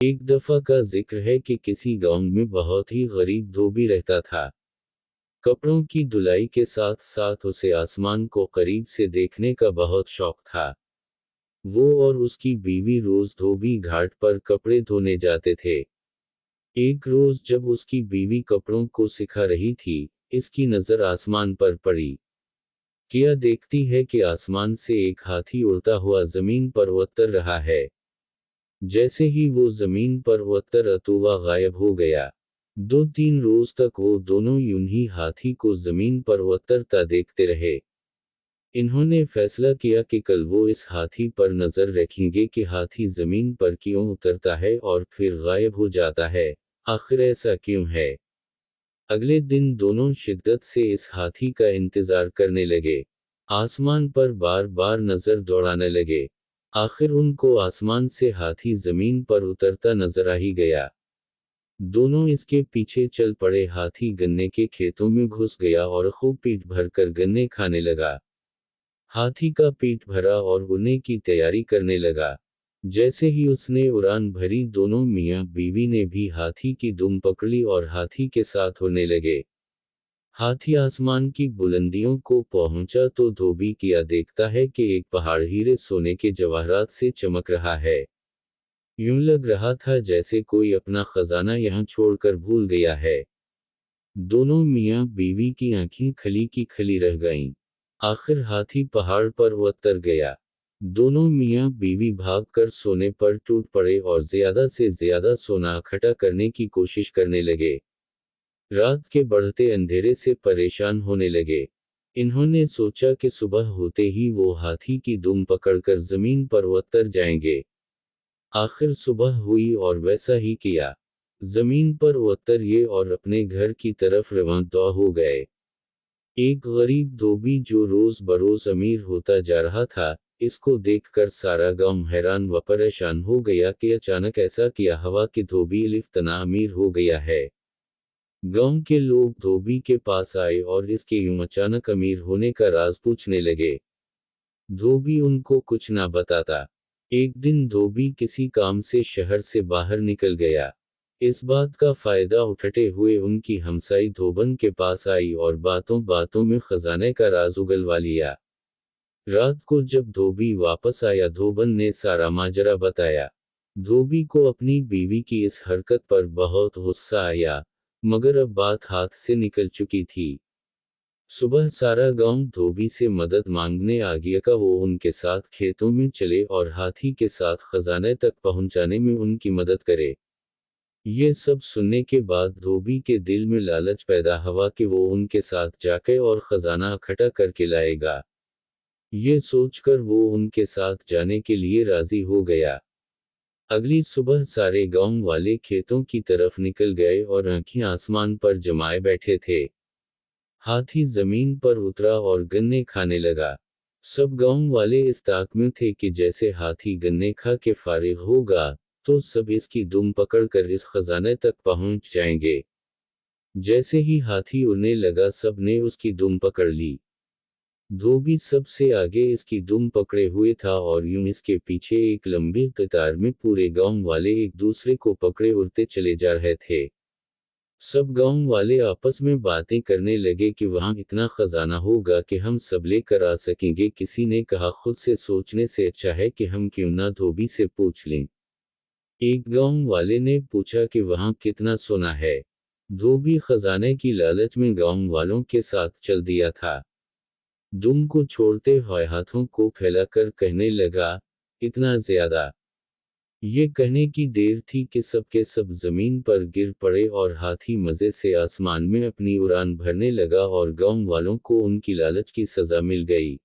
एक दफा का जिक्र है कि किसी गांव में बहुत ही गरीब धोबी रहता था। कपड़ों की धुलाई के साथ साथ उसे आसमान को करीब से देखने का बहुत शौक था। वो और उसकी बीवी रोज धोबी घाट पर कपड़े धोने जाते थे। एक रोज जब उसकी बीवी कपड़ों को सिखा रही थी, इसकी नजर आसमान पर पड़ी। किया देखती है कि आसमान से एक हाथी उड़ता हुआ जमीन पर उतर रहा है। जैसे ही वो जमीन पर उतर तो वह गायब हो गया। 2-3 रोज तक वो दोनों यूं ही हाथी को जमीन पर उतरता देखते रहे। इन्होंने फैसला किया कि कल वो इस हाथी पर नजर रखेंगे कि हाथी जमीन पर क्यों उतरता है और फिर गायब हो जाता है। आखिर ऐसा क्यों है? अगले दिन दोनों शिद्दत से इस हाथी का इंतजार करने लगे। आसमान पर बार बार नजर दौड़ाने लगे। आखिर उनको आसमान से हाथी जमीन पर उतरता नजर आ ही गया। दोनों इसके पीछे चल पड़े। हाथी गन्ने के खेतों में घुस गया और खूब पेट भर कर गन्ने खाने लगा। हाथी का पेट भरा और उड़ने की तैयारी करने लगा। जैसे ही उसने उड़ान भरी, दोनों मियां बीवी ने भी हाथी की दुम पकड़ी और हाथी के साथ उड़ने लगे। हाथी आसमान की बुलंदियों को पहुंचा तो धोबी किया देखता है कि एक पहाड़ हीरे सोने के जवाहरात से चमक रहा है। यूं लग रहा था जैसे कोई अपना खजाना यहां छोड़कर भूल गया है। दोनों मियां बीवी की आंखें खली की खली रह गईं। आखिर हाथी पहाड़ पर उतर गया। दोनों मियां बीवी भागकर सोने पर टूट पड़े और ज्यादा से ज्यादा सोना इकट्ठा करने की कोशिश करने लगे। रात के बढ़ते अंधेरे से परेशान होने लगे। इन्होंने सोचा कि सुबह होते ही वो हाथी की दुम पकड़कर जमीन पर उतर जाएंगे। आखिर सुबह हुई और वैसा ही किया। जमीन पर उतरिए और अपने घर की तरफ रवाना हो गए। एक गरीब धोबी जो रोज बरोज अमीर होता जा रहा था, इसको देखकर सारा गांव हैरान व परेशान हो गया कि अचानक ऐसा किया हवा कि धोबी लिफ्तना अमीर हो गया है। गांव के लोग धोबी के पास आए और इसके यूं अचानक अमीर होने का राज पूछने लगे। धोबी उनको कुछ ना बताता। एक दिन धोबी किसी काम से शहर से बाहर निकल गया। इस बात का फायदा उठाते हुए उनकी हमसाई धोबन के पास आई और बातों बातों में खजाने का राज उगलवा लिया। रात को जब धोबी वापस आया, धोबन ने सारा माजरा बताया। धोबी को अपनी बीवी की इस हरकत पर बहुत गुस्सा आया, मगर अब बात हाथ से निकल चुकी थी। सुबह सारा गांव धोबी से मदद मांगने आ गया का वो उनके साथ खेतों में चले और हाथी के साथ खजाने तक पहुंचाने में उनकी मदद करे। ये सब सुनने के बाद धोबी के दिल में लालच पैदा हुआ कि वो उनके साथ जाके और खजाना इकट्ठा करके लाएगा। ये सोचकर वो उनके साथ जाने के लिए राजी हो गया। अगली सुबह सारे गांव वाले खेतों की तरफ निकल गए और आंखें आसमान पर जमाए बैठे थे। हाथी जमीन पर उतरा और गन्ने खाने लगा। सब गांव वाले इस ताक में थे कि जैसे हाथी गन्ने खा के फारिग होगा, तो सब इसकी दुम पकड़कर इस खजाने तक पहुंच जाएंगे। जैसे ही हाथी उड़ने लगा, सब ने उसकी दुम पकड़ ली। धोबी सबसे आगे इसकी दुम पकड़े हुए था और यूं इसके पीछे एक लंबी कतार में पूरे गांव वाले एक दूसरे को पकड़े उड़ते चले जा रहे थे। सब गांव वाले आपस में बातें करने लगे कि वहां इतना खजाना होगा कि हम सब लेकर आ सकेंगे। किसी ने कहा, खुद से सोचने से अच्छा है कि हम क्यों ना धोबी से पूछ लें। एक गांव वाले ने पूछा कि वहां कितना सोना है। धोबी खजाने की लालच में गांव वालों के साथ चल दिया था। दुम को छोड़ते हुए हाथों को फैलाकर कहने लगा, इतना ज्यादा। ये कहने की देर थी कि सब के सब जमीन पर गिर पड़े और हाथी मजे से आसमान में अपनी उड़ान भरने लगा और गांव वालों को उनकी लालच की सजा मिल गई।